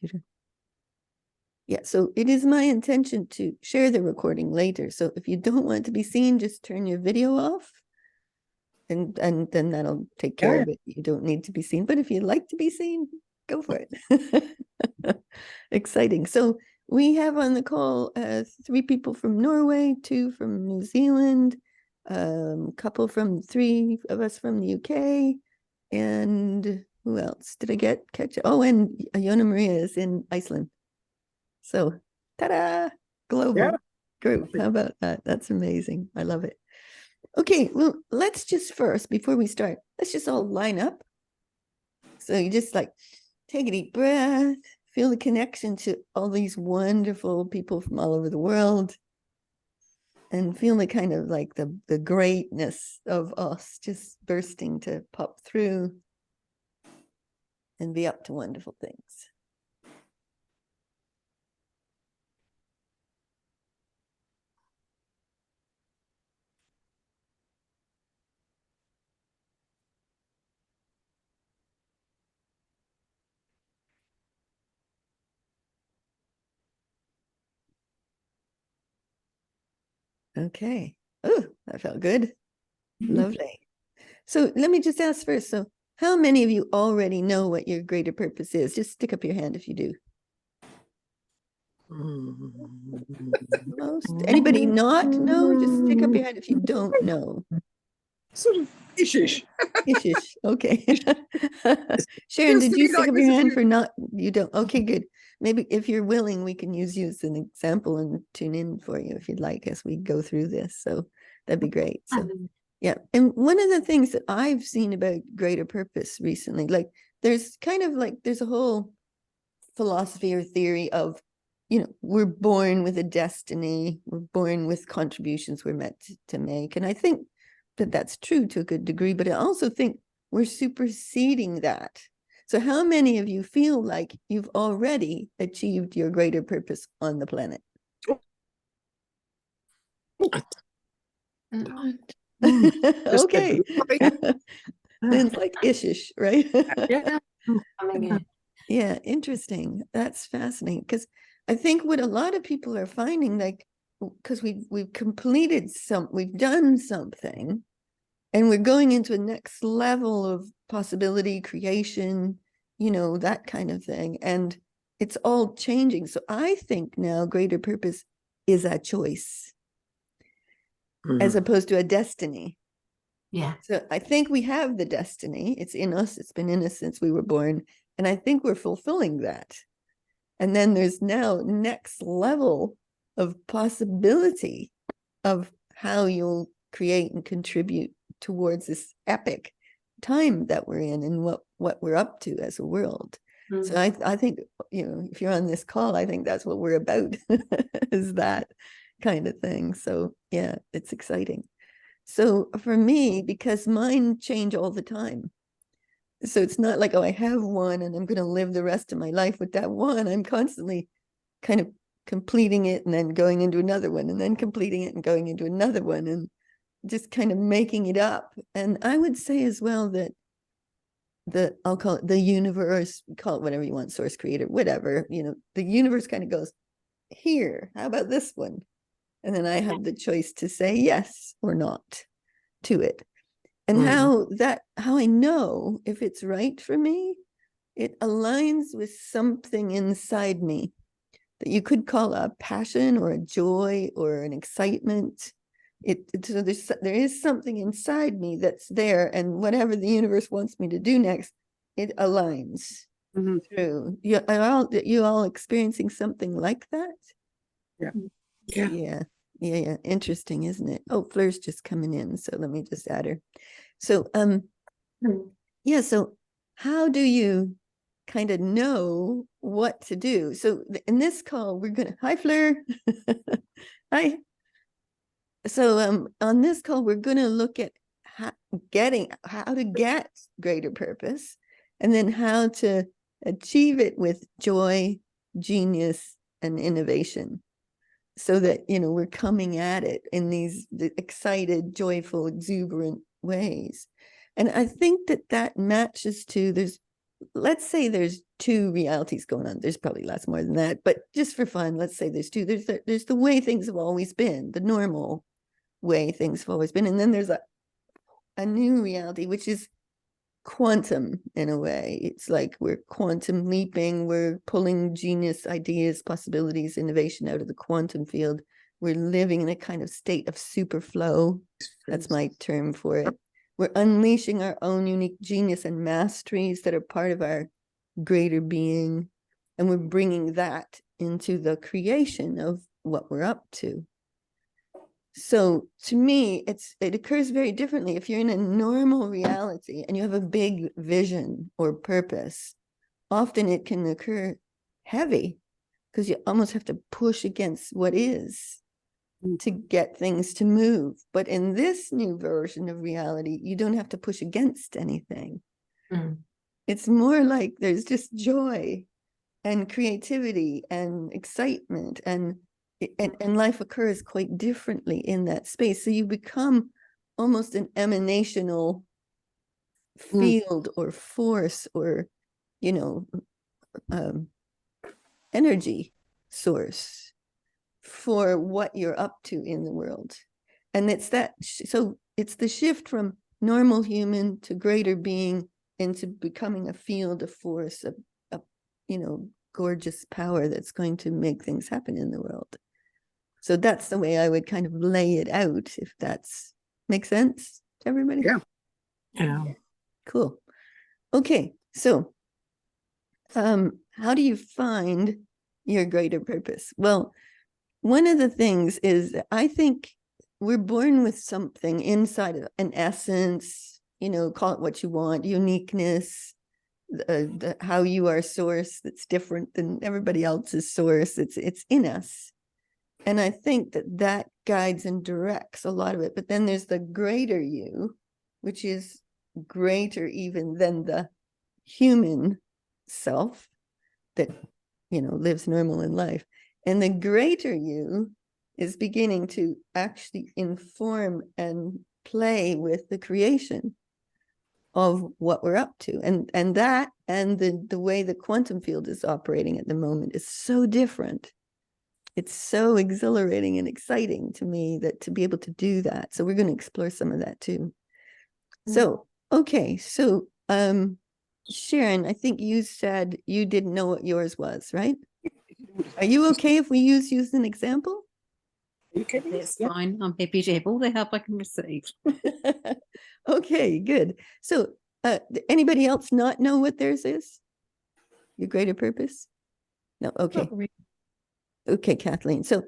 computer. Yeah, so it is my intention to share the recording later. So if you don't want to be seen, just turn your video off. And then that'll take care of it. You don't need to be seen. But if you'd like to be seen, go for it. Exciting. So we have on the call 3 people from Norway, 2 from New Zealand, couple from 3 of us from the UK, and who else did I catch? Oh, and Yona Maria is in Iceland. So, ta-da, global group. How about that? That's amazing. I love it. Okay, well, let's just first, before we start, let's just all line up. So you just like take a deep breath, feel the connection to all these wonderful people from all over the world, and feel the kind of like the greatness of us just bursting to pop through and be up to wonderful things. Okay. Oh, that felt good. Lovely. So let me just ask first. So how many of you already know what your greater purpose is? Just stick up your hand if you do. Most. Anybody not know? Just stick up your hand if you don't know. Sort of ish-ish. Ish-ish. Okay. Sharon, did you stick up your hand for not? You don't. Okay, good. Maybe if you're willing, we can use you as an example and tune in for you if you'd like as we go through this. So that'd be great. So yeah. And one of the things that I've seen about greater purpose recently, like there's a whole philosophy or theory of, we're born with a destiny, we're born with contributions we're meant to make. And I think that that's true to a good degree, but I also think we're superseding that. So how many of you feel like you've already achieved your greater purpose on the planet? Okay. It's like ish, right? Yeah, interesting. That's fascinating, because I think what a lot of people are finding, like, because we've done something, and we're going into a next level of possibility, creation, that kind of thing. And it's all changing. So I think now greater purpose is a choice as opposed to a destiny. Yeah. So I think we have the destiny. It's in us. It's been in us since we were born. And I think we're fulfilling that. And then there's now next level of possibility of how you'll create and contribute towards this epic time that we're in and what we're up to as a world. So I think, if you're on this call, I think that's what we're about, is that kind of thing. So yeah, it's exciting. So for me, because mine change all the time. So it's not like, oh, I have one and I'm going to live the rest of my life with that one. I'm constantly kind of completing it and then going into another one and then completing it and going into another one and just kind of making it up. And I would say as well that I'll call it the universe, call it whatever you want, source, creator, whatever, the universe kind of goes, here, how about this one? And then I have the choice to say yes or not to it. And how I know if it's right for me, it aligns with something inside me that you could call a passion or a joy or an excitement. So there is something inside me that's there, and whatever the universe wants me to do next, it aligns through. You all experiencing something like that? Yeah. Interesting, isn't it? Oh, Fleur's just coming in, so let me just add her. So yeah, so how do you kind of know what to do? So in this call, we're gonna, hi Fleur. Hi. So on this call, we're gonna look at how to get greater purpose, and then how to achieve it with joy, genius, and innovation. So that, we're coming at it in these excited, joyful, exuberant ways. And I think that matches to, there's let's say there's two realities going on. There's probably lots more than that, but just for fun, let's say there's two. There's the way things have always been, the normal way things have always been, and then there's a new reality, which is quantum in a way. It's like we're quantum leaping, we're pulling genius ideas, possibilities, innovation out of the quantum field. We're living in a kind of state of super flow. That's my term for it. We're unleashing our own unique genius and masteries that are part of our greater being, and we're bringing that into the creation of what we're up to. So to me, it occurs very differently. If you're in a normal reality and you have a big vision or purpose, often it can occur heavy because you almost have to push against what is to get things to move. But in this new version of reality, you don't have to push against anything. It's more like there's just joy and creativity and excitement, and life occurs quite differently in that space. So you become almost an emanational field or force or, you know, energy source for what you're up to in the world. And it's that, so it's the shift from normal human to greater being into becoming a field of force, a you know, gorgeous power that's going to make things happen in the world. So that's the way I would kind of lay it out, if that's makes sense to everybody. Yeah. Cool. Okay, so how do you find your greater purpose? Well, one of the things is I think we're born with something inside of an essence, you know, call it what you want, uniqueness, how you are source that's different than everybody else's source. It's in us. And I think that guides and directs a lot of it. But then there's the greater you, which is greater even than the human self that, you know, lives normal in life. And the greater you is beginning to actually inform and play with the creation of what we're up to. And that and the way the quantum field is operating at the moment is so different. It's so exhilarating and exciting to me that to be able to do that. So we're going to explore some of that too. So, okay. So, Sharon, I think you said you didn't know what yours was, right? Are you okay if we use you as an example? That's fine. I'm happy to have all the help I can receive. Okay, good. So, anybody else not know what theirs is? Your greater purpose? No, okay. Okay, Kathleen. So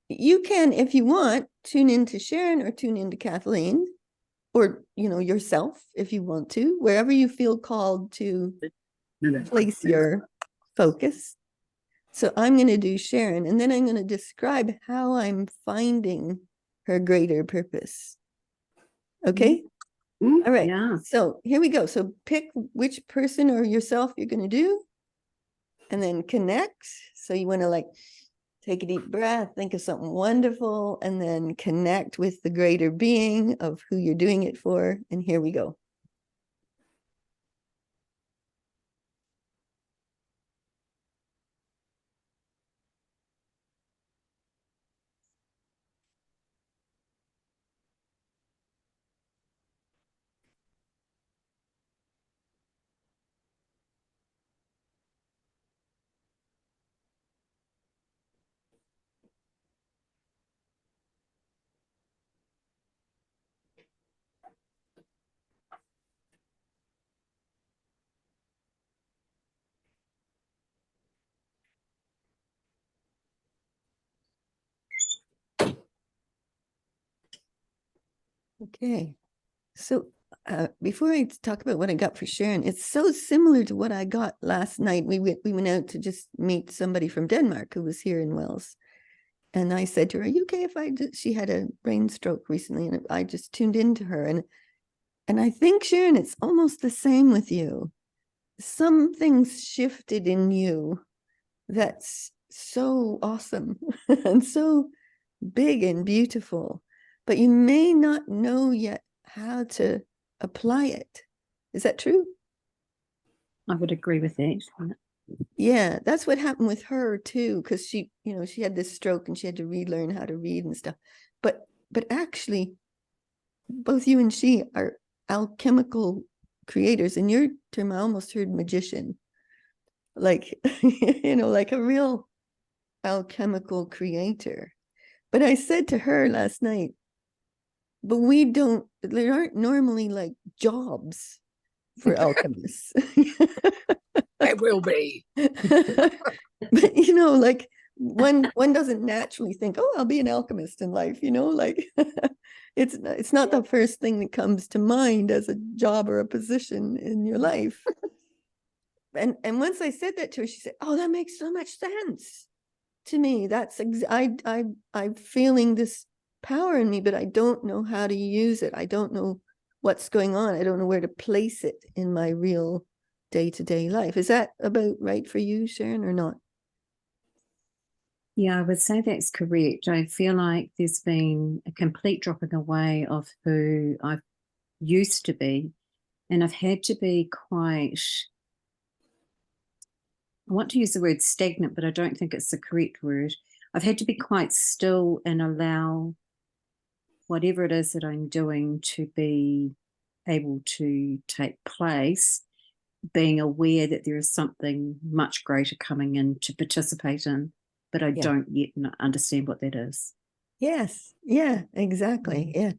you can, if you want, tune into Sharon or tune into Kathleen, or, you know, yourself if you want to, wherever you feel called to place your focus. So I'm going to do Sharon, and then I'm going to describe how I'm finding her greater purpose. Okay? All right. Yeah. So here we go. So pick which person or yourself you're going to do, and then connect. So you want to like take a deep breath, think of something wonderful, and then connect with the greater being of who you're doing it for. And here we go. Okay. So before I talk about what I got for Sharon, it's so similar to what I got last night. We went out to just meet somebody from Denmark who was here in Wales. And I said to her, are you okay if I just, she had a brain stroke recently, and I just tuned into her. And I think, Sharon, it's almost the same with you. Something's shifted in you that's so awesome and so big and beautiful, but you may not know yet how to apply it. Is that true? I would agree with that. Yeah, that's what happened with her too, because she, she had this stroke and she had to relearn how to read and stuff. But actually, both you and she are alchemical creators. In your term, I almost heard magician, like like a real alchemical creator. But I said to her last night, but there aren't normally like jobs for alchemists. It will be. But like one doesn't naturally think, oh, I'll be an alchemist in life, like it's not the first thing that comes to mind as a job or a position in your life. And once I said that to her, she said, oh, that makes so much sense to me. That's I'm feeling this power in me, but I don't know how to use it. I don't know what's going on. I don't know where to place it in my real day-to-day life. Is that about right for you, Sharon, or not? Yeah, I would say that's correct. I feel like there's been a complete dropping away of who I used to be, and I've had to be quite, I want to use the word stagnant, but I don't think it's the correct word. I've had to be quite still and allow whatever it is that I'm doing to be able to take place, being aware that there is something much greater coming in to participate in, but I don't yet understand what that is. Yes. Yeah, exactly. Yeah.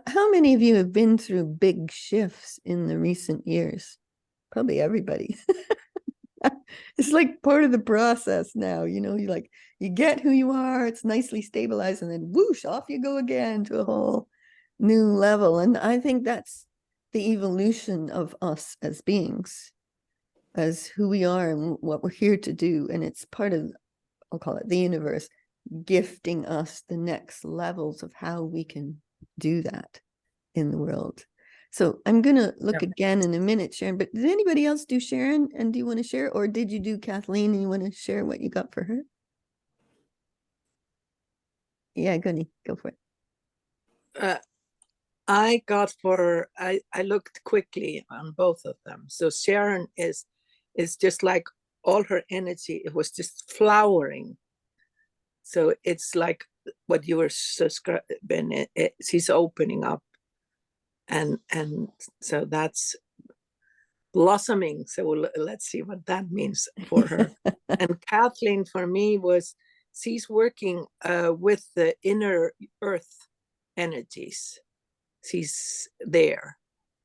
How many of you have been through big shifts in the recent years? Probably everybody. It's like part of the process now, you get who you are, it's nicely stabilized, and then whoosh, off you go again to a whole new level. And I think that's the evolution of us as beings, as who we are and what we're here to do. And it's part of, I'll call it the universe, gifting us the next levels of how we can do that in the world. So I'm going to look again in a minute, Sharon, but did anybody else do Sharon? And do you want to share, or did you do Kathleen and you want to share what you got for her? Yeah, Gunny, go for it. I got for I looked quickly on both of them. So Sharon is just like all her energy, it was just flowering. So it's like what you were describing, she's opening up, and so that's blossoming. So let's see what that means for her. And Kathleen, for me, she's working with the inner earth energies. She's there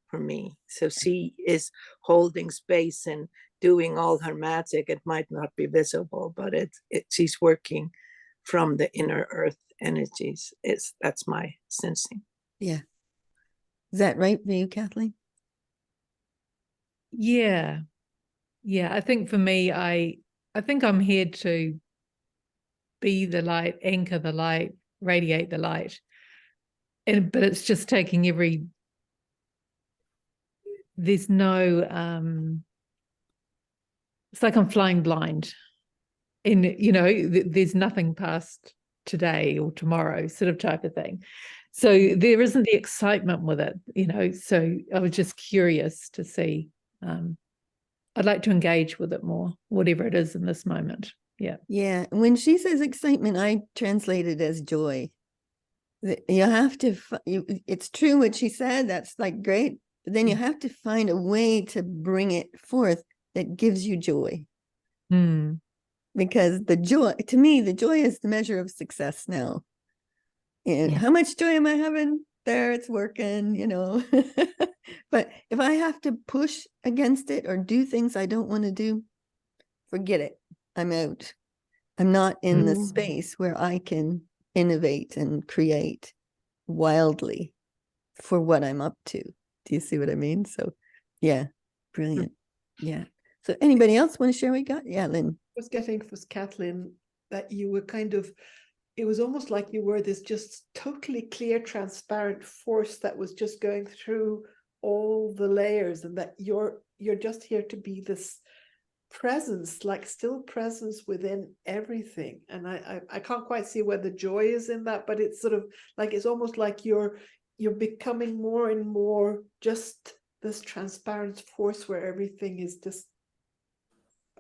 for me. So she is holding space and doing all her magic. It might not be visible, but she's working from the inner earth energies. That's my sensing. Yeah. Is that right for you, Kathleen? Yeah. I think for me, I think I'm here to be the light, anchor the light, radiate the light. But it's just taking there's no, it's like I'm flying blind. There's nothing past today or tomorrow sort of type of thing. So there isn't the excitement with it, so I was just curious to see. I'd like to engage with it more, whatever it is in this moment. Yeah. Yeah. When she says excitement, I translate it as joy. You have to, it's true what she said, that's like great, but then you have to find a way to bring it forth that gives you joy. Because the joy, to me, the joy is the measure of success now. And how much joy am I having? There, it's working, But if I have to push against it or do things I don't want to do, forget it. I'm out. I'm not in the space where I can innovate and create wildly for what I'm up to. Do you see what I mean? So, yeah, brilliant. Yeah. So, anybody else want to share what you got? Yeah, Lynn. Was getting was Kathleen that you were it was almost like you were this just totally clear, transparent force that was just going through all the layers, and that you're just here to be this presence, like still presence within everything. And I can't quite see where the joy is in that, but it's sort of like it's almost like you're becoming more and more just this transparent force where everything is just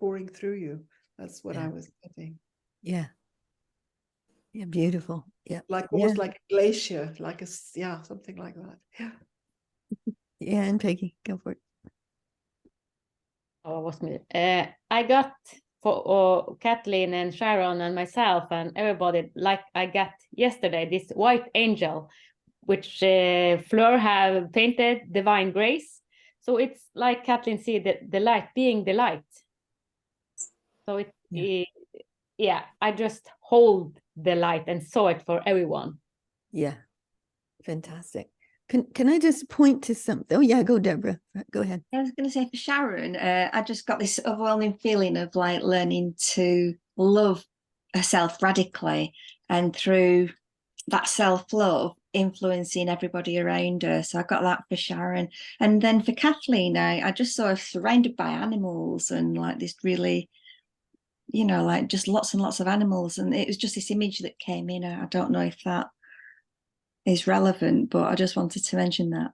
pouring through you. That's what Yeah. I was getting. Yeah. Yeah, beautiful. Yeah. Like Yeah. almost like a glacier, like yeah, something like that. Yeah. Yeah, and Peggy, go for it. Oh, it was me. I got for Kathleen and Sharon and myself and everybody, like I got yesterday, this white angel, which Fleur have painted, Divine Grace. So it's like Kathleen said, the light, being the light. So yeah, I just hold the light and saw it for everyone. Yeah. Fantastic. Can I just point to something? Oh yeah, go Deborah. Go ahead. I was going to say for Sharon, I just got this overwhelming feeling of like learning to love herself radically, and through that self-love influencing everybody around her. So I got that for Sharon. And then for Kathleen, I just saw her surrounded by animals and like this really, you know, like just lots and lots of animals. And it was just this image that came in. I don't know if that is relevant, but I just wanted to mention that.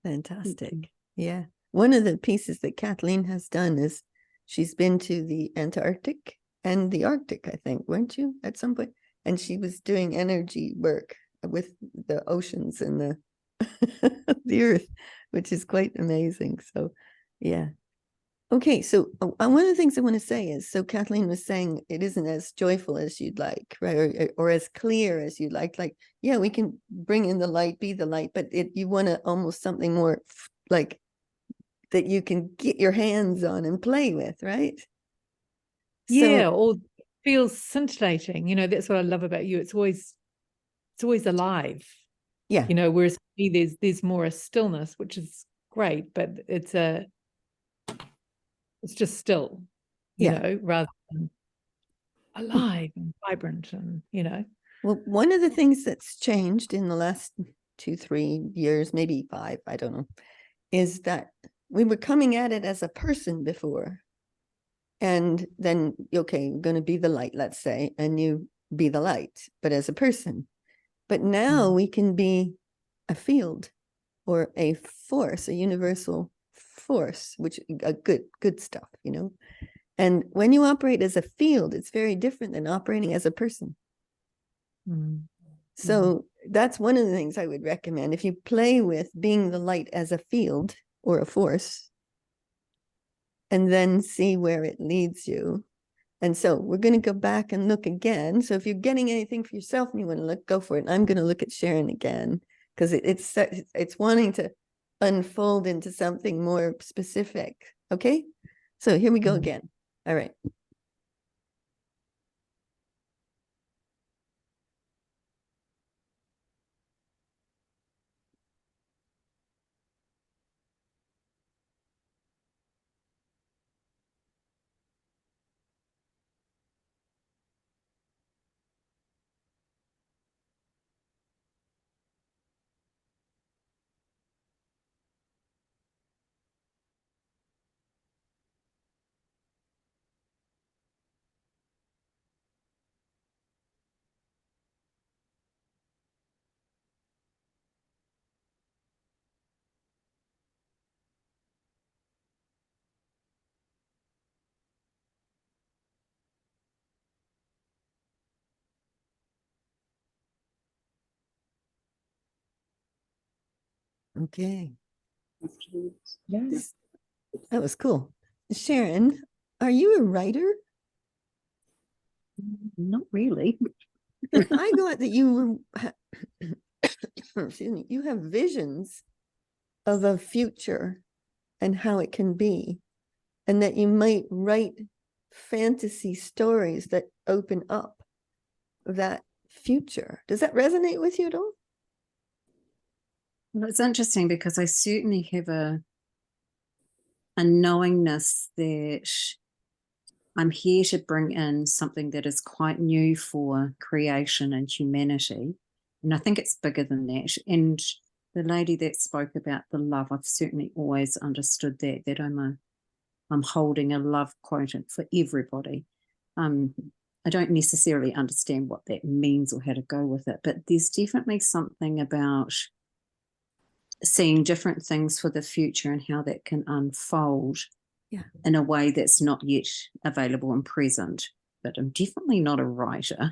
Fantastic. Yeah. One of the pieces that Kathleen has done is she's been to the Antarctic and the Arctic, I think, weren't you, at some point? And she was doing energy work with the oceans and the the earth, which is quite amazing. So yeah. Okay, so one of the things I want to say is, so Kathleen was saying it isn't as joyful as you'd like, right? Or as clear as you'd like. Like, yeah, we can bring in the light, be the light, but you want to almost something more like that you can get your hands on and play with, right? Yeah, or feels scintillating. You know, that's what I love about you. It's always alive. Yeah. You know, whereas for me, there's more a stillness, which is great, but it's just still, you know, rather than alive and vibrant and, you know. Well, one of the things that's changed in the last 2-3 years, maybe 5, I don't know, is that we were coming at it as a person before. And then, okay, you're going to be the light, let's say, and you be the light, but as a person. But now we can be a field or a force, a universal force, which a good stuff, you know. And when you operate as a field, it's very different than operating as a person. So that's one of the things I would recommend. If you play with being the light as a field or a force, and then see where it leads you. And so we're going to go back and look again. So if you're getting anything for yourself and you want to look, go for it. And I'm going to look at Sharon again, because it's wanting to unfold into something more specific. Okay, so here we go again. All right. Okay. Yes. That was cool. Sharon, are you a writer? Not really. I got that you were, excuse me, you have visions of a future and how it can be, and that you might write fantasy stories that open up that future. Does that resonate with you at all? Well, it's interesting because I certainly have a knowingness that I'm here to bring in something that is quite new for creation and humanity. And I think it's bigger than that. And the lady that spoke about the love, I've certainly always understood that I'm holding a love quotient for everybody. I don't necessarily understand what that means or how to go with it, but there's definitely something about seeing different things for the future and how that can unfold. in a way that's not yet available and present. But I'm definitely not a writer.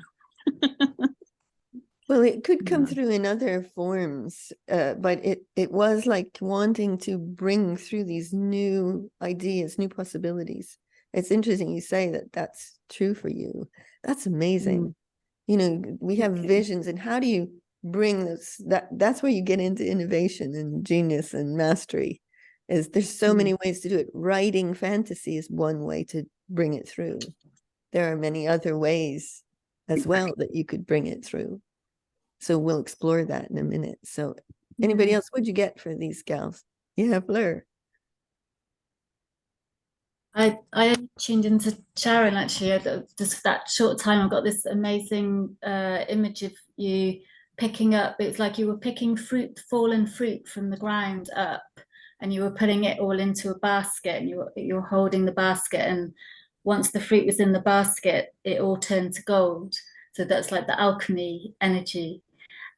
Well, it could come Yeah. through in other forms, but it was like wanting to bring through these new ideas, new possibilities. It's interesting you say that that's true for you. That's amazing. You know, we have visions, and how do you bring this? That's where you get into innovation and genius and mastery. Is there's so many ways to do it. Writing fantasy is one way to bring it through. There are many other ways as well that you could bring it through. So we'll explore that in a minute. So anybody else, what'd you get for these gals? Yeah, Fleur. I tuned into Sharon actually. Just that short time, I got this amazing image of you picking up. It's like you were picking fruit, fallen fruit from the ground up, and you were putting it all into a basket, and you were holding the basket. And once the fruit was in the basket, it all turned to gold. So that's like the alchemy energy.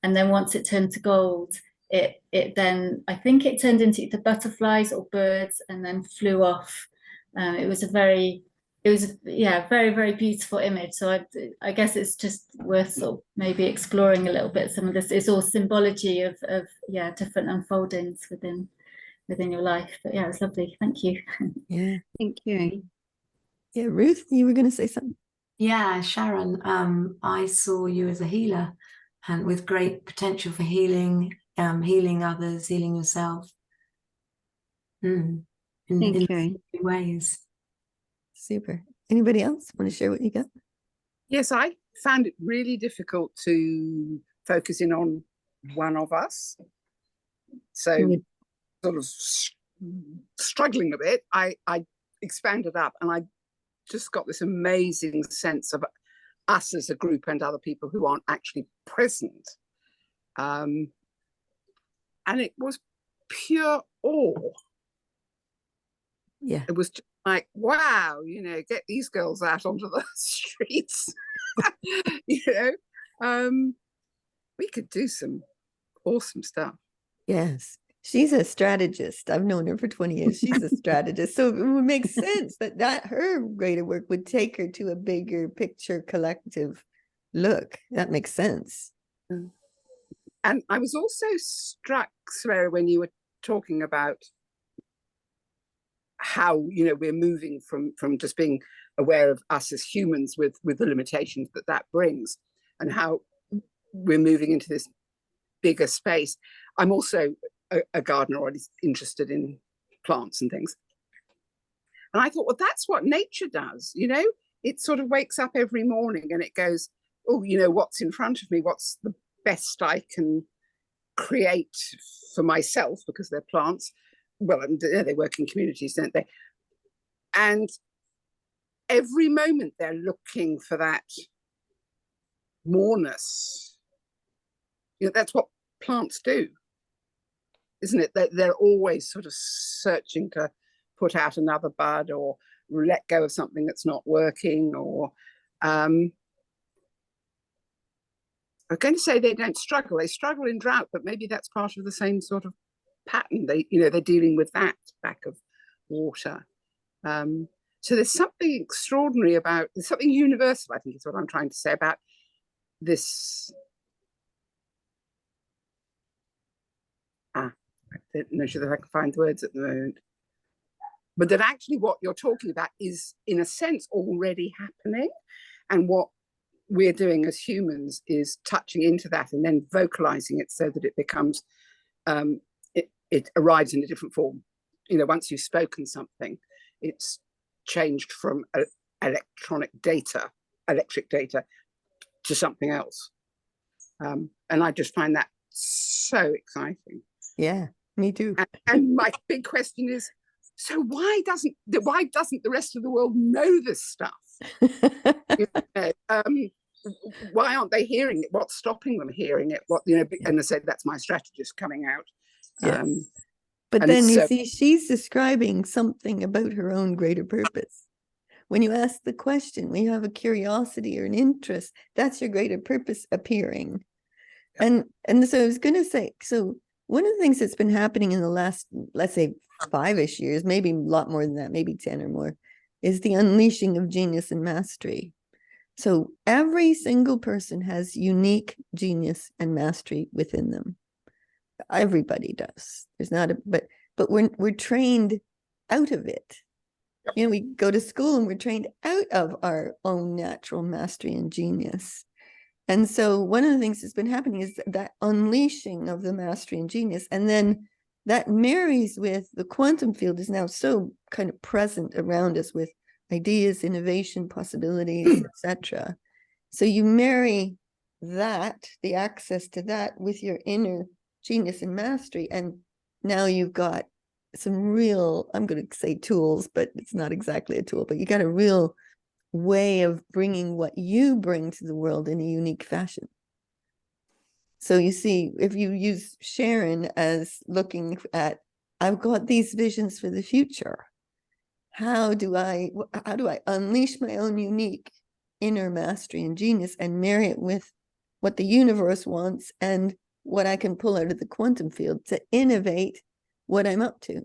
And then once it turned to gold, it then, I think it turned into either butterflies or birds, and then flew off. It was very, very beautiful image. So I guess it's just worth sort of maybe exploring a little bit some of this. It's all symbology of different unfoldings within your life. But yeah, it's lovely. Thank you. Yeah. Thank you. Yeah, Ruth, you were going to say something. Yeah, Sharon, I saw you as a healer and with great potential for healing, healing others, healing yourself. In Thank you. ways. Super. Anybody else want to share what you got? Yes, I found it really difficult to focus in on one of us. So sort of struggling a bit, I expanded up, and I just got this amazing sense of us as a group and other people who aren't actually present. And it was pure awe. Yeah. It was just like, wow, you know, get these girls out onto the streets. You know, we could do some awesome stuff. Yes. She's a strategist. I've known her for 20 years. She's a strategist. So it would make sense that her greater work would take her to a bigger picture collective look. That makes sense. And I was also struck, Sarah, when you were talking about how, you know, we're moving from just being aware of us as humans with the limitations that brings, and how we're moving into this bigger space. I'm also a gardener, or at least interested in plants and things. And I thought, well, that's what nature does, you know? It sort of wakes up every morning and it goes, oh, you know, what's in front of me? What's the best I can create for myself, because they're plants. Well, they work in communities, don't they? And every moment they're looking for that moreness. You know, that's what plants do, isn't it? They're always sort of searching to put out another bud, or let go of something that's not working, or I'm going to say they don't struggle. They struggle in drought, but maybe that's part of the same sort of pattern. They're dealing with that lack of water. So there's something extraordinary about, there's something universal, I think is what I'm trying to say, about this. I'm not sure that I can find the words at the moment. But that actually what you're talking about is, in a sense, already happening. And what we're doing as humans is touching into that and then vocalizing it so that it becomes, it arrives in a different form. You know, once you've spoken something, it's changed from electric data to something else. And I just find that so exciting. Yeah, me too. And my big question is, so why doesn't the rest of the world know this stuff? You know, why aren't they hearing it? What's stopping them hearing it? What, you know? And I said that's my strategist coming out. Yeah. But then you see, she's describing something about her own greater purpose. When you ask the question, when you have a curiosity or an interest, that's your greater purpose appearing. Yeah. And so I was going to say, so one of the things that's been happening in the last, let's say, 5-ish years, maybe a lot more than that, maybe 10 or more, is the unleashing of genius and mastery. So every single person has unique genius and mastery within them. Everybody does. There's not a, but we're trained out of it. You know, we go to school and we're trained out of our own natural mastery and genius. And so one of the things that's been happening is that unleashing of the mastery and genius, and then that marries with the quantum field is now so kind of present around us with ideas, innovation, possibilities, etc. So you marry that, the access to that, with your inner genius and mastery, and now you've got some real, I'm going to say tools, but it's not exactly a tool, but you got a real way of bringing what you bring to the world in a unique fashion. So you see, if you use Sharon as looking at, I've got these visions for the future. How do I unleash my own unique inner mastery and genius and marry it with what the universe wants and what I can pull out of the quantum field to innovate what I'm up to?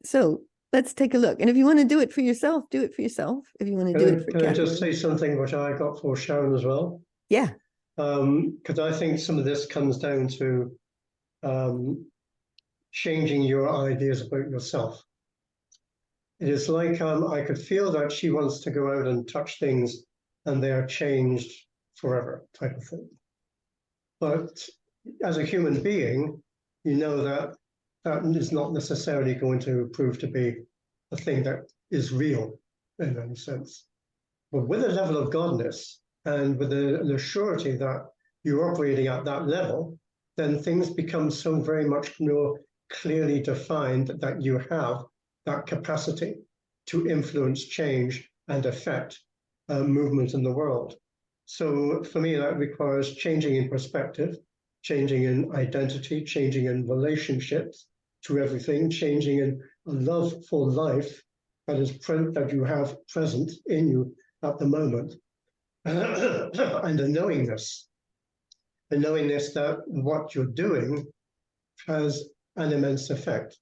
So let's take a look. And if you want to do it for yourself, do it for yourself. If you want to do it for Can I just Kathleen. say something which I got for Sharon as well? Yeah. Because I think some of this comes down to changing your ideas about yourself. It is like I could feel that she wants to go out and touch things and they are changed forever type of thing. But as a human being, you know that that is not necessarily going to prove to be a thing that is real in any sense. But with a level of godness and with the surety that you're operating at that level, then things become so very much more clearly defined that you have that capacity to influence change and affect movement in the world. So for me, that requires changing in perspective, changing in identity, changing in relationships to everything, changing in a love for life that you have present in you at the moment, and a knowingness that what you're doing has an immense effect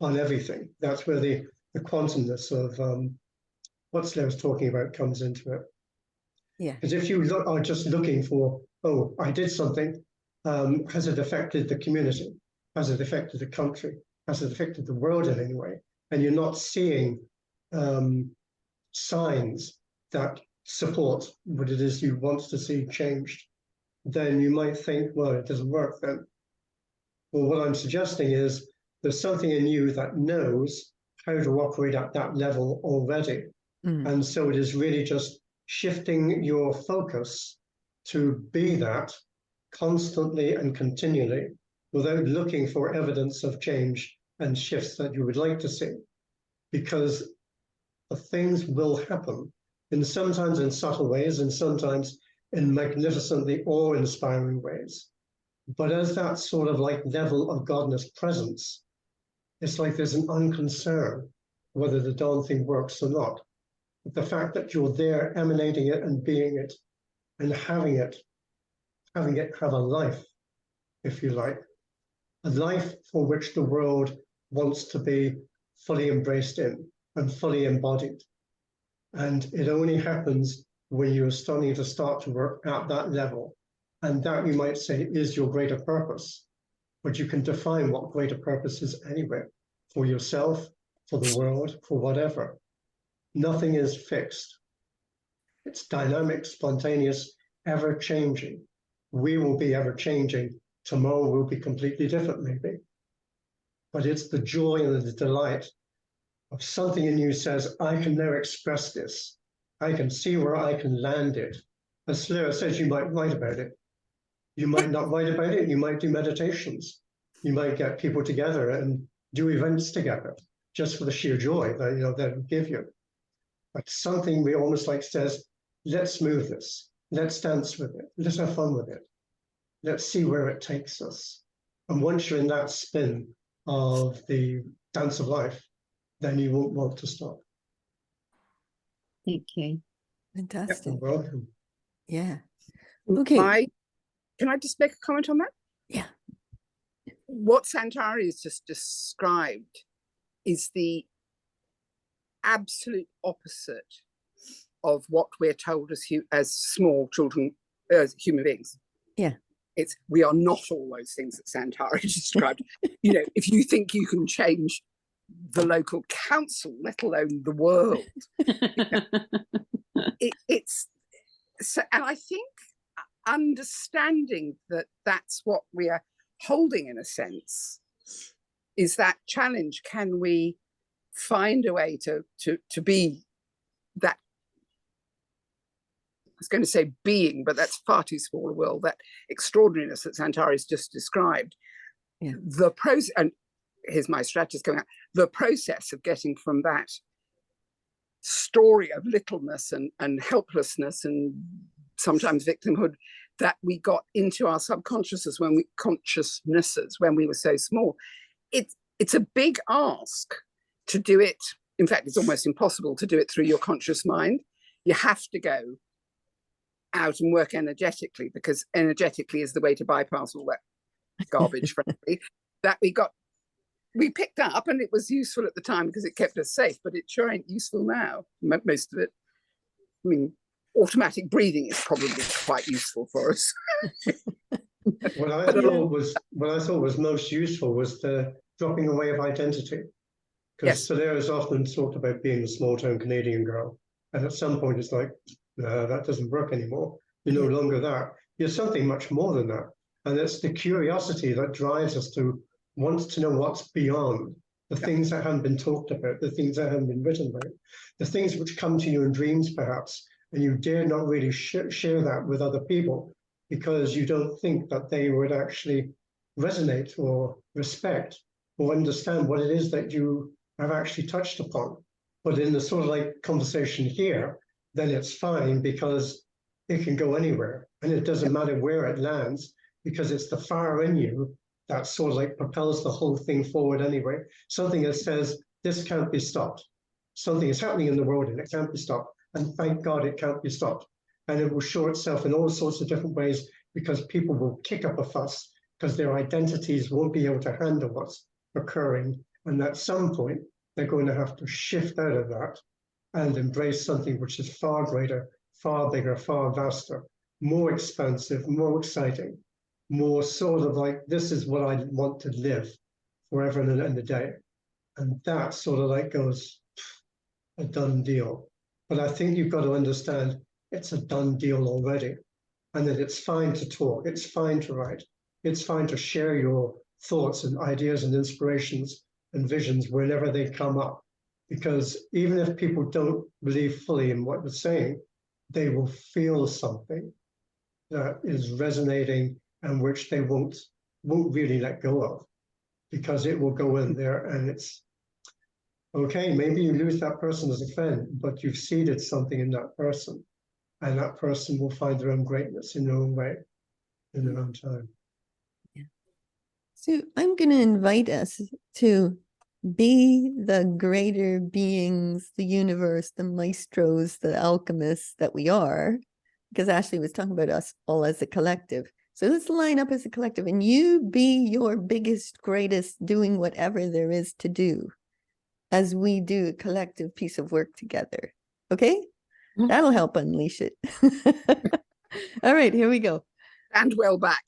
on everything. That's where the quantumness of what Slair was talking about comes into it. Yeah. Because if you are just looking for, oh, I did something, has it affected the community? Has it affected the country? Has it affected the world in any way? And you're not seeing signs that support what it is you want to see changed, then you might think, well, it doesn't work then. Well, what I'm suggesting is there's something in you that knows how to operate at that level already. And so it is really just shifting your focus to be that constantly and continually without looking for evidence of change and shifts that you would like to see, because the things will happen, and sometimes in subtle ways and sometimes in magnificently awe-inspiring ways. But as that sort of like level of godness presence, it's like there's an unconcern whether the darn thing works or not. But the fact that you're there emanating it and being it and having it have a life, if you like, a life for which the world wants to be fully embraced in and fully embodied. And it only happens when you're starting to work at that level. And that, you might say, is your greater purpose. But you can define what greater purpose is anywhere, for yourself, for the world, for whatever. Nothing is fixed. It's dynamic, spontaneous, ever-changing. We will be ever-changing. Tomorrow will be completely different, maybe. But it's the joy and the delight of something in you says, I can now express this. I can see where I can land it. As Slayer says, you might write about it. You might not write about it. You might do meditations. You might get people together and do events together just for the sheer joy that that will give you. But something we almost like says, let's move this. Let's dance with it. Let's have fun with it. Let's see where it takes us. And once you're in that spin of the dance of life, then you won't want to stop. Thank you. Fantastic. You're welcome. Yeah. Okay. Can I just make a comment on that? Yeah. what Santari has just described is the absolute opposite of what we're told as small children, as human beings. Yeah. We are not all those things that Santari described. You know, if you think you can change the local council, let alone the world, it's so. And I think understanding that that's what we are holding, in a sense, is that challenge. Can we find a way to be that? I was going to say being, but that's far too small a world. That extraordinariness that Santari's just described. Yeah. The process, and here's my strategist going out. The process of getting from that story of littleness and helplessness and sometimes victimhood that we got into our subconsciouses consciousnesses when we were so small. It's a big ask to do it. In fact, it's almost impossible to do it through your conscious mind. You have to go out and work energetically, because energetically is the way to bypass all that garbage, frankly, that we picked up, and it was useful at the time because it kept us safe, but it sure ain't useful now, most of it. I mean, automatic breathing is probably quite useful for us. What I thought was most useful was the dropping away of identity. Because Solaire is often talked about being a small-town Canadian girl, and at some point it's like, that doesn't work anymore. You're no longer that. You're something much more than that. And it's the curiosity that drives us to want to know what's beyond, the things that haven't been talked about, the things that haven't been written about, the things which come to you in dreams, perhaps, and you dare not really share that with other people because you don't think that they would actually resonate or respect or understand what it is that you have actually touched upon. But in the sort of like conversation here, then it's fine because it can go anywhere and it doesn't matter where it lands because it's the fire in you that sort of like propels the whole thing forward anyway. Something that says, this can't be stopped. Something is happening in the world and it can't be stopped. And thank God it can't be stopped. And it will show itself in all sorts of different ways because people will kick up a fuss because their identities won't be able to handle what's occurring. And at some point, they're going to have to shift out of that and embrace something which is far greater, far bigger, far vaster, more expansive, more exciting, more sort of like, this is what I want to live forever and a day. And that sort of like goes, a done deal. But I think you've got to understand it's a done deal already, and that it's fine to talk, it's fine to write, it's fine to share your thoughts and ideas and inspirations and visions whenever they come up. Because even if people don't believe fully in what you're saying, they will feel something that is resonating and which they won't really let go of, because it will go in there and it's okay. Maybe you lose that person as a friend, but you've seeded something in that person, and that person will find their own greatness in their own way, in their own time. So I'm going to invite us to be the greater beings, the universe, the maestros, the alchemists that we are, because Ashley was talking about us all as a collective. So let's line up as a collective and you be your biggest, greatest, doing whatever there is to do as we do a collective piece of work together. Okay? That'll help unleash it. All right, here we go. And well back.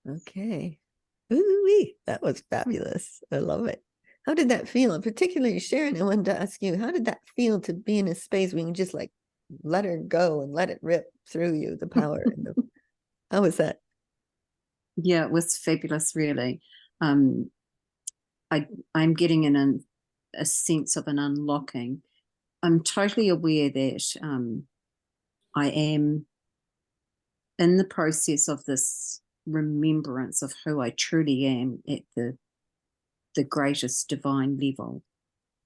Okay. Ooh-wee, that was fabulous. I love it. How did that feel? And particularly Sharon, I wanted to ask you, how did that feel to be in a space where you can just like let her go and let it rip through you, the power and the, how was that? Yeah, it was fabulous, really. I'm getting a sense of an unlocking. I'm totally aware that I am in the process of this remembrance of who I truly am at the greatest divine level,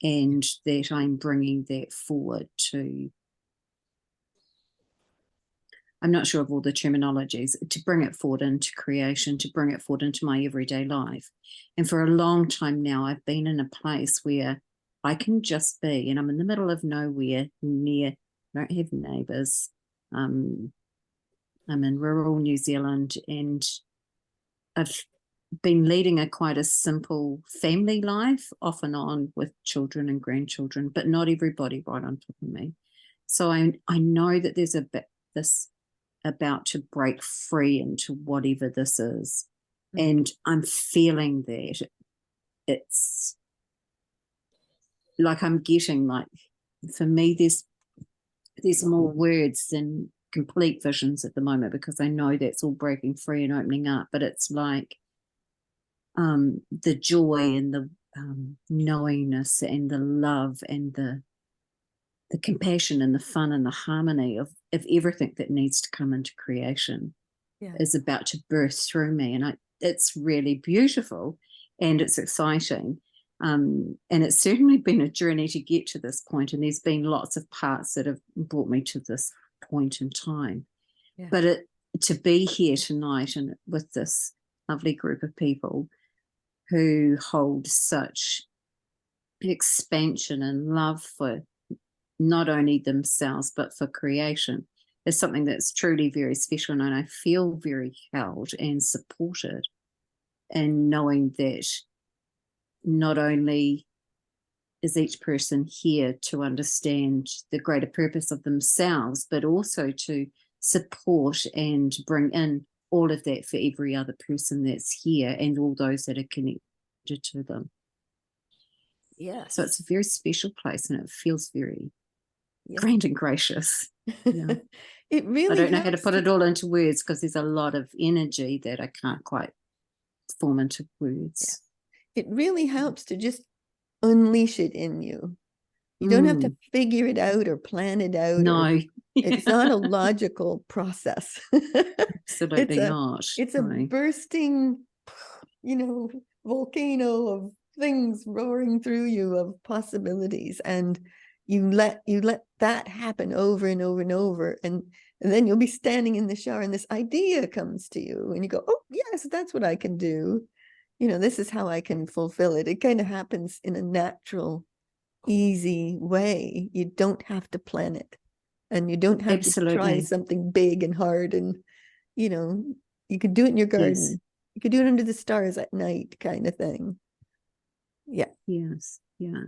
and that I'm bringing that forward to, I'm not sure of all the terminologies, to bring it forward into creation, to bring it forward into my everyday life. And for a long time now, I've been in a place where I can just be, and I'm in the middle of nowhere, I don't have neighbours. I'm in rural New Zealand, and I've been leading quite a simple family life, off and on, with children and grandchildren, but not everybody right on top of me. So I know that there's a bit this about to break free into whatever this is. And I'm feeling that it's like I'm getting, like, for me, there's more words than complete visions at the moment, because I know that's all breaking free and opening up. But it's like the joy and the knowingness and the love and the compassion and the fun and the harmony of everything that needs to come into creation is about to burst through me. And it's really beautiful and it's exciting. And it's certainly been a journey to get to this point. And there's been lots of parts that have brought me to this point in time. Yeah. But to be here tonight and with this lovely group of people who hold such expansion and love for not only themselves but for creation is something that's truly very special. And I feel very held and supported in knowing that not only is each person here to understand the greater purpose of themselves, but also to support and bring in all of that for every other person that's here and all those that are connected to them. Yes. So it's a very special place, and it feels very grand and gracious. Yeah. It really, I don't know how to put it all into words, because there's a lot of energy that I can't quite form into words. It really helps to just unleash it in you. You don't have to figure it out or plan it out. No. It's not a logical process. Absolutely not. It's a bursting, volcano of things roaring through you, of possibilities, and you let that happen over and over and over, and then you'll be standing in the shower and this idea comes to you and you go, oh yes, that's what I can do. This is how I can fulfill it. It kind of happens in a natural, easy way. You don't have to plan it, and you don't have to try something big and hard, and you could do it in your garden. Yes. You could do it under the stars at night, kind of thing. Yeah. Yes. Yeah.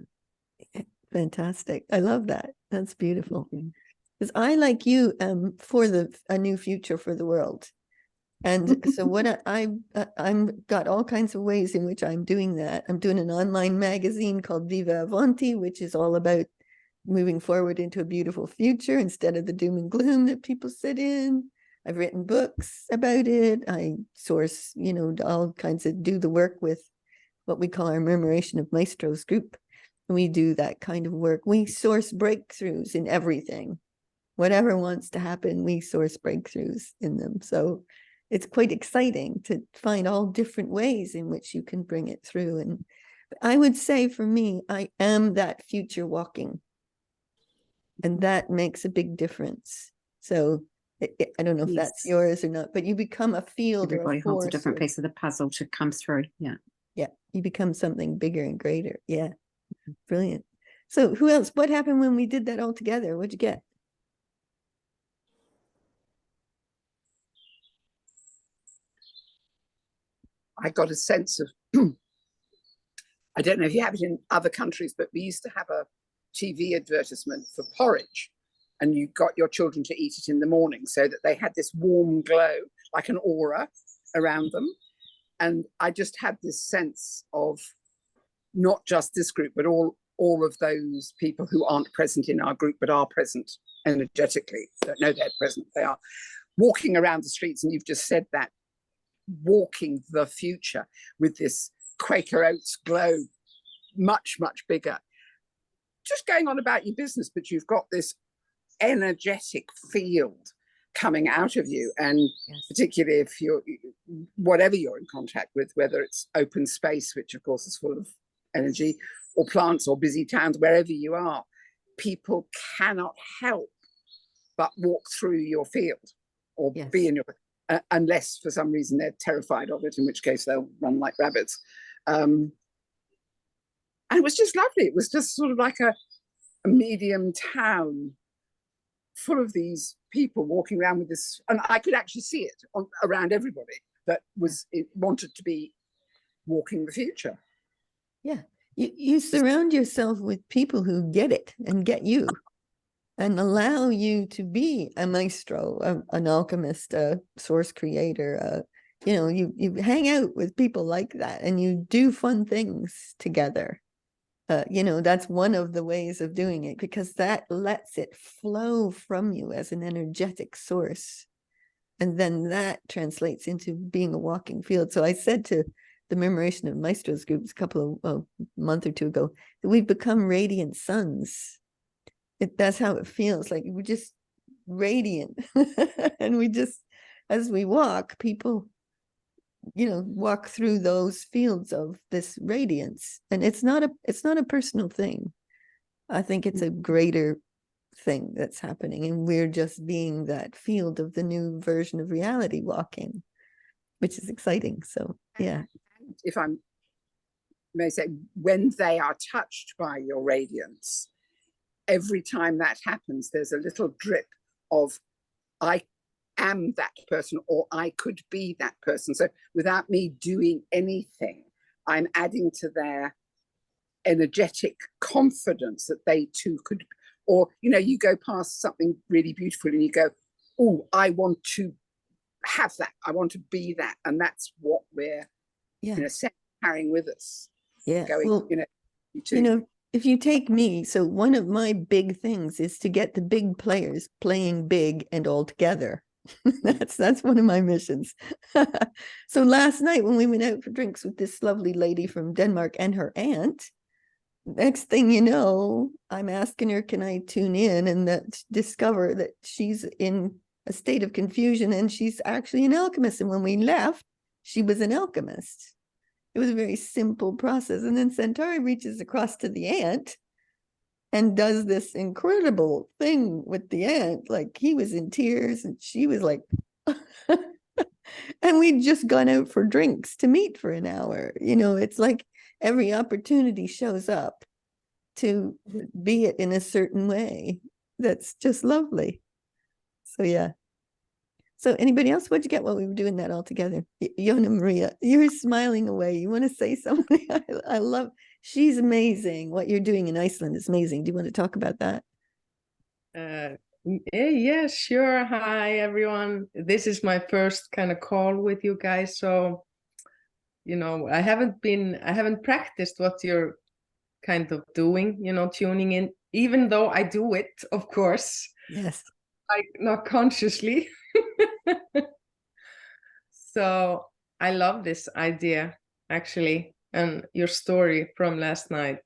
Fantastic. I love that. That's beautiful. Because I, like you, for a new future for the world. And so what I'm got all kinds of ways in which I'm doing that. I'm doing an online magazine called Viva Avanti, which is all about moving forward into a beautiful future instead of the doom and gloom that people sit in. I've written books about it. I source, all kinds of, do the work with what we call our Murmuration of Maestros group. We do that kind of work. We source breakthroughs in everything. Whatever wants to happen, we source breakthroughs in them. So it's quite exciting to find all different ways in which you can bring it through. And I would say for me, I am that future walking. And that makes a big difference. So I don't know if that's yours or not, but you become a field. Everybody or a force holds a different piece of the puzzle to come through. Yeah. Yeah. You become something bigger and greater. Yeah. Brilliant. So who else? What happened when we did that all together? What'd you get? I got a sense of, I don't know if you have it in other countries, but we used to have a TV advertisement for porridge, and you got your children to eat it in the morning so that they had this warm glow, like an aura around them. And I just had this sense of not just this group, but all of those people who aren't present in our group, but are present energetically, don't know they're present, they are walking around the streets. And you've just said that, walking the future with this Quaker Oats glow, much, much bigger. Just going on about your business, but you've got this energetic field coming out of you. And Yes. particularly if you're, whatever you're in contact with, whether it's open space, which of course is full of energy, or plants or busy towns, wherever you are, people cannot help but walk through your field or Yes. be in your, unless for some reason they're terrified of it, in which case they'll run like rabbits. And it was just lovely. It was just sort of like a medium town full of these people walking around with this, and I could actually see it around everybody that was, it wanted to be walking the future. Yeah. You surround yourself with people who get it and get you and allow you to be a maestro, an alchemist, a source creator. You hang out with people like that and you do fun things together. That's one of the ways of doing it, because that lets it flow from you as an energetic source. And then that translates into being a walking field. So I said to the Memoration of Maestros groups a month or two ago, that we've become radiant suns. That's how it feels, like we're just radiant. And we just, as we walk, people walk through those fields of this radiance. And it's not a personal thing. I think it's a greater thing that's happening, and we're just being that field of the new version of reality walking, which is exciting. So yeah. If I may say, when they are touched by your radiance, every time that happens, there's a little drip of, I am that person, or I could be that person. So without me doing anything, I'm adding to their energetic confidence that they too could. Or, you go past something really beautiful and you go, oh, I want to have that. I want to be that. And that's what we're, in a sense, carrying with us. Yeah. Going, well, you too. if you take me, so one of my big things is to get the big players playing big and all together. That's one of my missions. So last night when we went out for drinks with this lovely lady from Denmark and her aunt, next thing you know, I'm asking her, can I tune in, and discover that she's in a state of confusion and she's actually an alchemist. And when we left, she was an alchemist. It was a very simple process. And then Centauri reaches across to the aunt and does this incredible thing with the aunt. Like, he was in tears and she was like, and we'd just gone out for drinks to meet for an hour. It's like every opportunity shows up to be it in a certain way. That's just lovely. So yeah. So anybody else, what'd you get while we were doing that all together? Yona Maria, you're smiling away. You want to say something? I love, she's amazing. What you're doing in Iceland is amazing. Do you want to talk about that? Yeah, sure. Hi, everyone. This is my first kind of call with you guys. So, I haven't practiced what you're kind of doing, tuning in, even though I do it, of course. Yes. Like, not consciously. So I love this idea, actually, and your story from last night.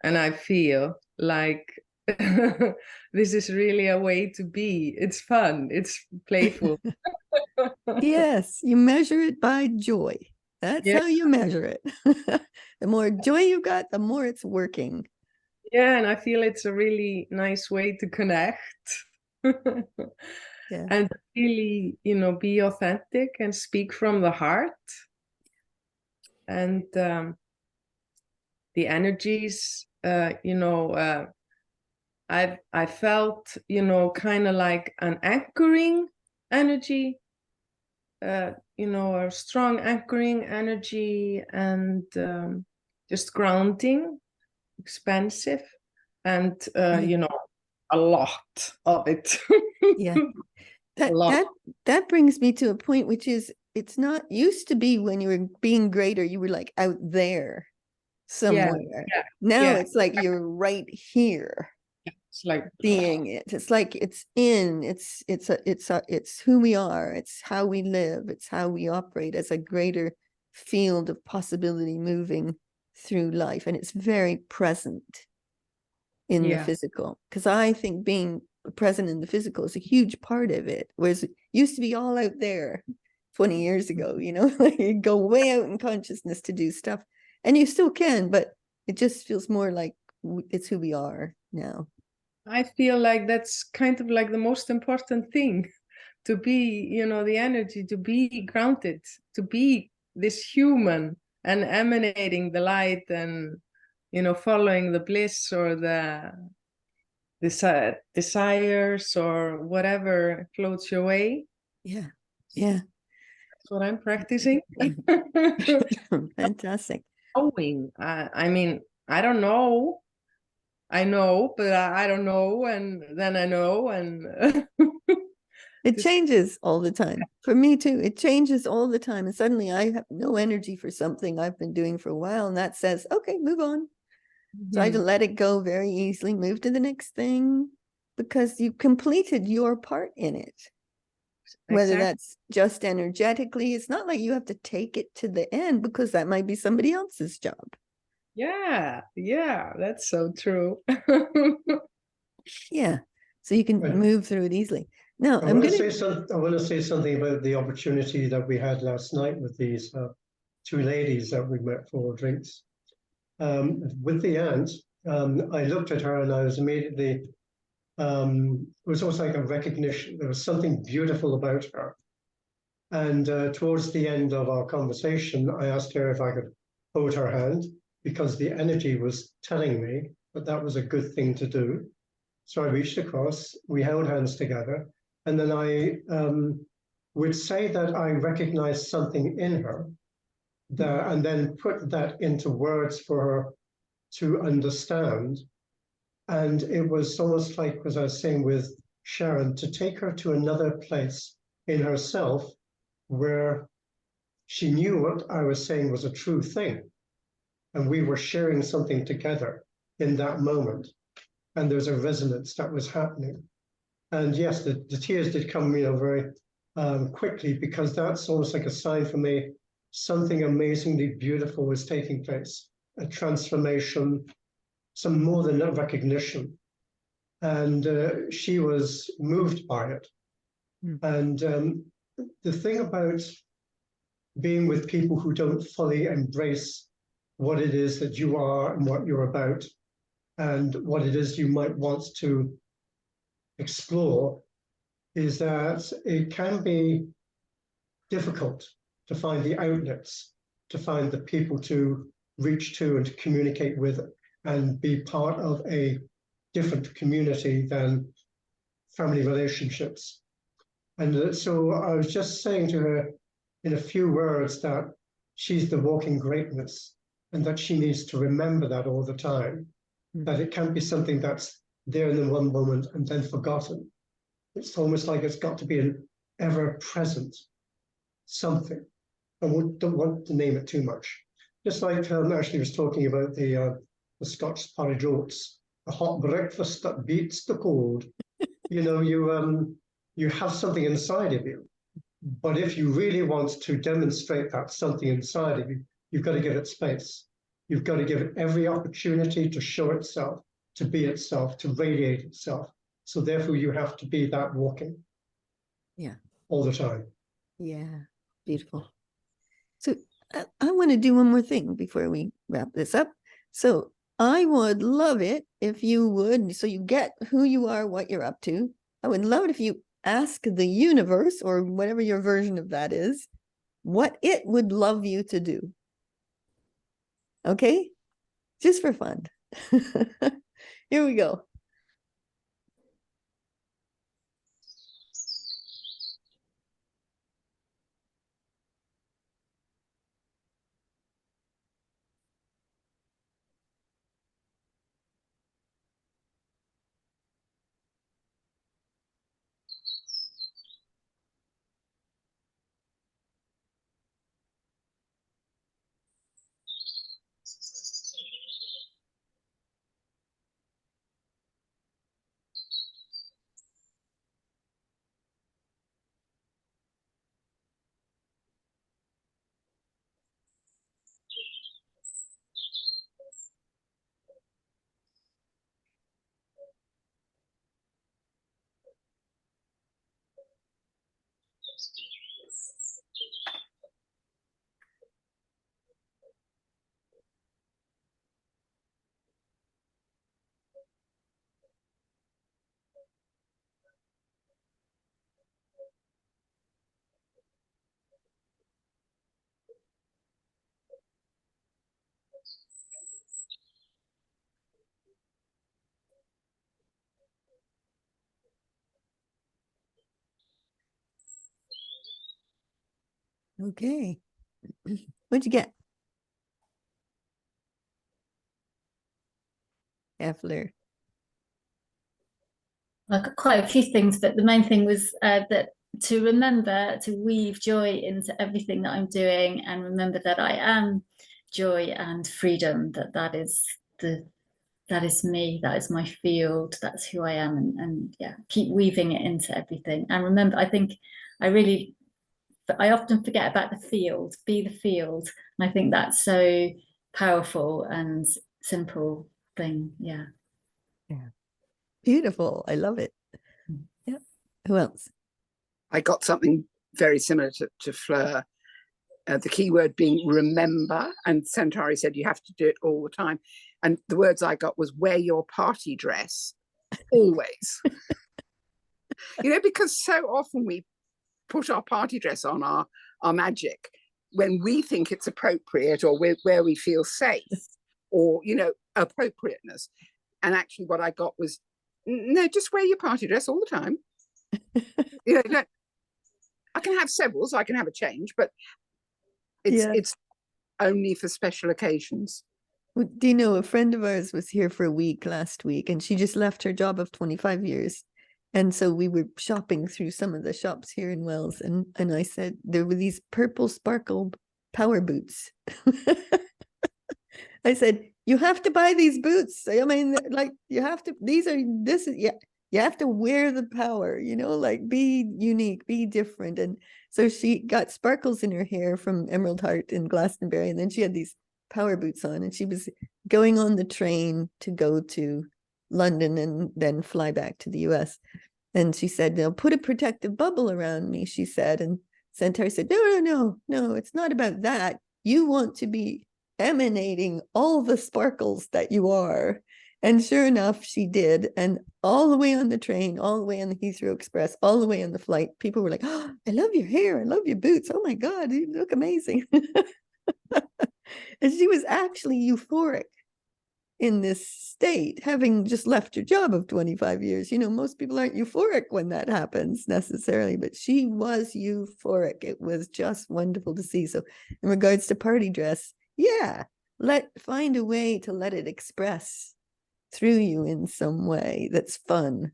And I feel like this is really a way to be. It's fun. It's playful. Yes, you measure it by joy. That's how you measure it. The more joy you got, the more it's working. Yeah, and I feel it's a really nice way to connect. Yeah. And really, be authentic and speak from the heart. And the energies, I felt, kind of like an anchoring energy, a strong anchoring energy, and just grounding, expansive, and a lot of it. Yeah. a lot. That brings me to a point, which is, it's not used to be when you were being greater, you were like out there somewhere. Now it's like you're right here. It's like being it. It's like it's who we are. It's how we live. It's how we operate as a greater field of possibility moving through life. And it's very present in the physical. Because I think being present in the physical is a huge part of it. Whereas it used to be all out there 20 years ago, you know, like you go way out in consciousness to do stuff. And you still can, but it just feels more like it's who we are now. I feel like that's kind of like the most important thing, to be, you know, the energy, to be grounded, to be this human and emanating the light and, you know, following the bliss or the desires or whatever floats your way. Yeah. That's what I'm practicing. Fantastic. Knowing. I mean, I don't know. I know, but I don't know, and then I know, and it changes all the time. For me too, it changes all the time. And suddenly I have no energy for something I've been doing for a while, and that says, okay, move on. So I let it go very easily, move to the next thing, because you completed your part in it. Whether that's just energetically, it's not like you have to take it to the end, because that might be somebody else's job. Yeah, that's so true. Yeah, so you can move through it easily. Now, I want to say something about the opportunity that we had last night with these two ladies that we met for drinks. With the aunt, I looked at her and I was immediately, it was almost like a recognition. There was something beautiful about her. And towards the end of our conversation, I asked her if I could hold her hand, because the energy was telling me that that was a good thing to do. So I reached across, we held hands together, and then I would say that I recognized something in her, and then put that into words for her to understand. And it was almost like, as I was saying with Sharon, to take her to another place in herself where she knew what I was saying was a true thing. And we were sharing something together in that moment. And there's a resonance that was happening. And yes, the tears did come, you know, very quickly, because that's almost like a sign for me, something amazingly beautiful was taking place, a transformation, some more than a recognition. And she was moved by it. And the thing about being with people who don't fully embrace what it is that you are and what you're about, and what it is you might want to explore, is that it can be difficult to find the outlets, to find the people to reach to and to communicate with, and be part of a different community than family relationships. And so I was just saying to her in a few words that she's the walking greatness, and that she needs to remember that all the time, that it can't be something that's there in the one moment and then forgotten. It's almost like it's got to be an ever-present something. I don't want to name it too much. Just like Ashley was talking about the Scotch porridge oats, a hot breakfast that beats the cold. You know, you have something inside of you, but if you really want to demonstrate that something inside of you, you've got to give it space. You've got to give it every opportunity to show itself, to be itself, to radiate itself. So therefore, you have to be that walking. Yeah. All the time. Yeah. Beautiful. So I want to do one more thing before we wrap this up. So I would love it if you would, so you get who you are, what you're up to. I would love it if you ask the universe, or whatever your version of that is, what it would love you to do. Okay? Just for fun. Here we go. Okay. What'd you get? Effler. I got quite a few things, but the main thing was that to remember to weave joy into everything that I'm doing, and remember that I am joy and freedom, that is me, that is my field, that's who I am, and yeah, keep weaving it into everything. And remember, I think I often forget about the field, be the field. And I think that's so powerful and simple thing. Yeah. Yeah. Beautiful. I love it. Yeah. Who else? I got something very similar to Fleur. The key word being remember, and Centauri said you have to do it all the time. And the words I got was wear your party dress always. Because so often we put our party dress on, our magic, when we think it's appropriate, or where we feel safe, or appropriateness. And actually what I got was, no, just wear your party dress all the time. I can have several, so I can have a change, but it's only for special occasions. Well, do you know, a friend of ours was here for a week last week, and she just left her job of 25 years. And so we were shopping through some of the shops here in Wells, and I said there were these purple sparkle power boots. I said, you have to buy these boots. I mean, like, you have to, you have to wear the power, like, be unique, be different. And so she got sparkles in her hair from Emerald Heart in Glastonbury, and then she had these power boots on, and she was going on the train to go to London and then fly back to the US. And she said, "Now put a protective bubble around me," she said. And Centauri said, no, it's not about that. You want to be emanating all the sparkles that you are. And sure enough, she did. And all the way on the train, all the way on the Heathrow Express, all the way on the flight, people were like, "Oh, I love your hair. I love your boots. Oh my God, you look amazing." And she was actually euphoric in this state, having just left her job of 25 years. Most people aren't euphoric when that happens necessarily, but she was euphoric. It was just wonderful to see. So in regards to party dress, find a way to let it express through you in some way that's fun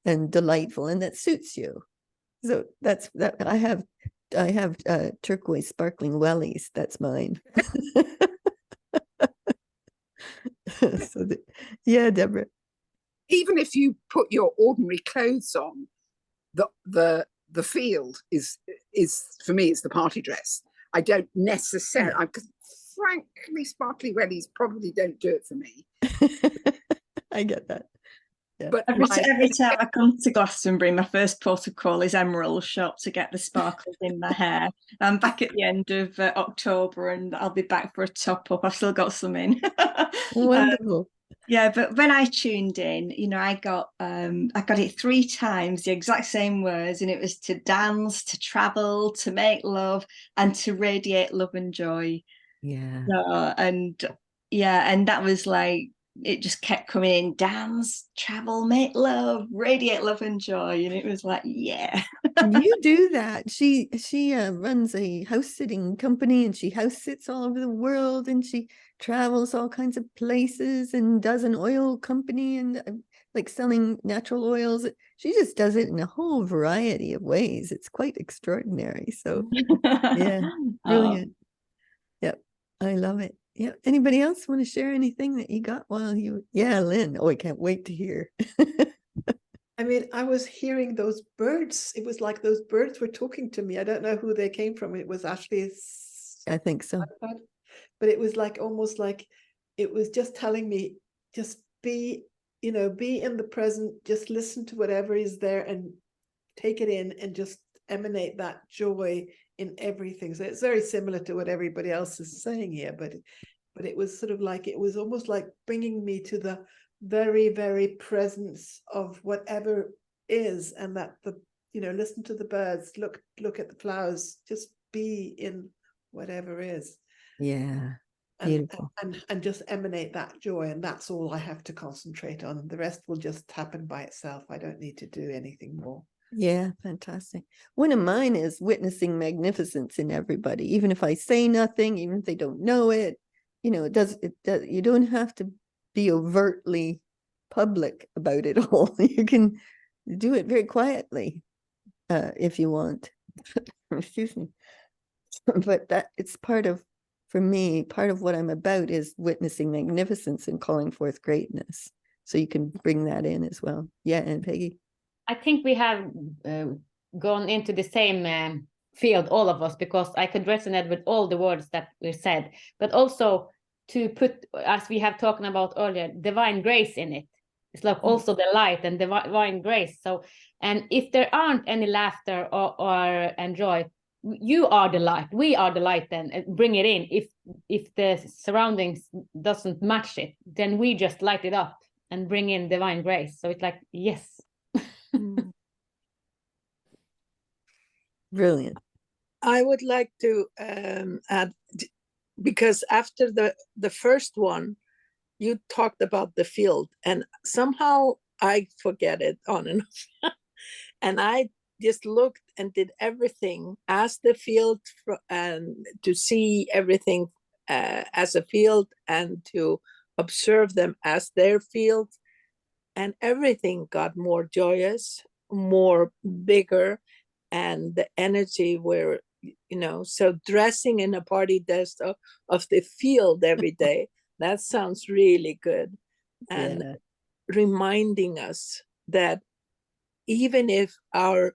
and delightful and that suits you. So that's that. I have turquoise sparkling wellies. That's mine. Yeah, Deborah. Even if you put your ordinary clothes on, the field is for me, it's the party dress. I don't necessarily, because frankly, sparkly wellies probably don't do it for me. I get that. Yeah. But every time I come to Glastonbury, my first port of call is Emerald Shop to get the sparkles in my hair. I'm back at the end of October, and I'll be back for a top up. I've still got some in. Wonderful. Yeah, but when I tuned in, I got it 3 times, the exact same words, and it was to dance, to travel, to make love, and to radiate love and joy. Yeah. And that was like, it just kept coming in: dance, travel, make love, radiate love and joy. And it was like, yeah. You do that. She runs a house sitting company, and she house sits all over the world, and she travels all kinds of places and does an oil company and like selling natural oils. She just does it in a whole variety of ways. It's quite extraordinary. So yeah, brilliant. Yep, I love it. Yeah. Anybody else want to share anything that you got while Lynn? Oh, I can't wait to hear. I mean, I was hearing those birds. It was like those birds were talking to me. I don't know who they came from. It was actually, I think so. But it was like almost like it was just telling me, just be in the present, just listen to whatever is there and take it in and just emanate that joy in everything. So it's very similar to what everybody else is saying here, but it was sort of like, it was almost like bringing me to the very, very presence of whatever is, and that listen to the birds, look at the flowers, just be in whatever is. Yeah. Beautiful. And just emanate that joy, and that's all I have to concentrate on. The rest will just happen by itself. I don't need to do anything more. Yeah, fantastic. One of mine is witnessing magnificence in everybody, even if I say nothing, even if they don't know it. You know, it does, you don't have to be overtly public about it all. You can do it very quietly, if you want. Excuse me. But that it's part of, for me, part of what I'm about is witnessing magnificence and calling forth greatness. So you can bring that in as well. Yeah, and Peggy. I think we have gone into the same field, all of us, because I could resonate with all the words that were said, but also to put, as we have talked about earlier, divine grace in it. It's like also the light and divine grace. So, and if there aren't any laughter or and joy, you are the light. We are the light. Then bring it in. If the surroundings doesn't match it, then we just light it up and bring in divine grace. So it's like, yes. Brilliant. I would like to add, because after the first one, you talked about the field, and somehow I forget it on and off. And I just looked and did everything as the field, and to see everything as a field and to observe them as their field. And everything got more joyous, more bigger, and the energy were, you know, so dressing in a party dress of the field every day, that sounds really good. And Yeah. reminding us that even if our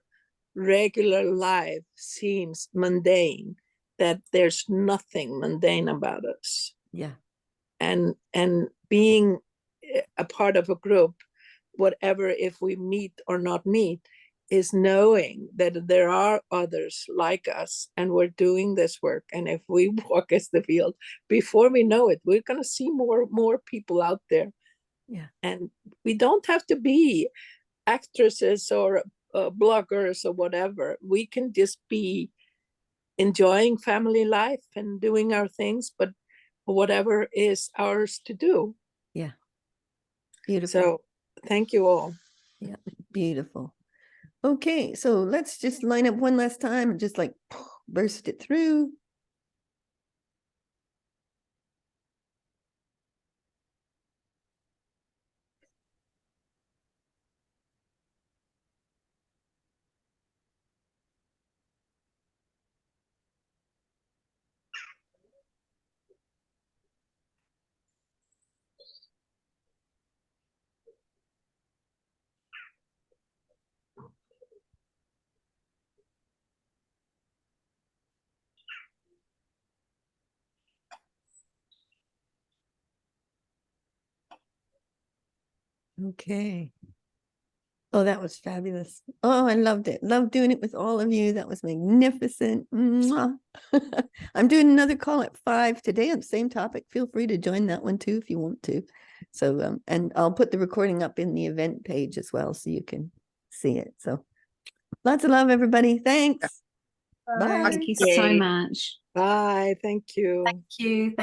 regular life seems mundane, that there's nothing mundane about us. Yeah. And being a part of a group, whatever, if we meet or not meet, is knowing that there are others like us and we're doing this work. And if we walk as the field, before we know it, we're going to see more people out there. Yeah. And we don't have to be actresses or bloggers or whatever. We can just be enjoying family life and doing our things, but whatever is ours to do. Yeah. Beautiful. So thank you all. Yeah, beautiful. Okay, so let's just line up one last time and just like burst it through. Okay. Oh, that was fabulous. Oh, I loved it. Loved doing it with all of you. That was magnificent. Mwah. I'm doing another call at 5 today on the same topic. Feel free to join that one too if you want to. So, and I'll put the recording up in the event page as well so you can see it. So lots of love, everybody. Thanks. Bye. Thank you so much. Bye. Thank you. Thank you.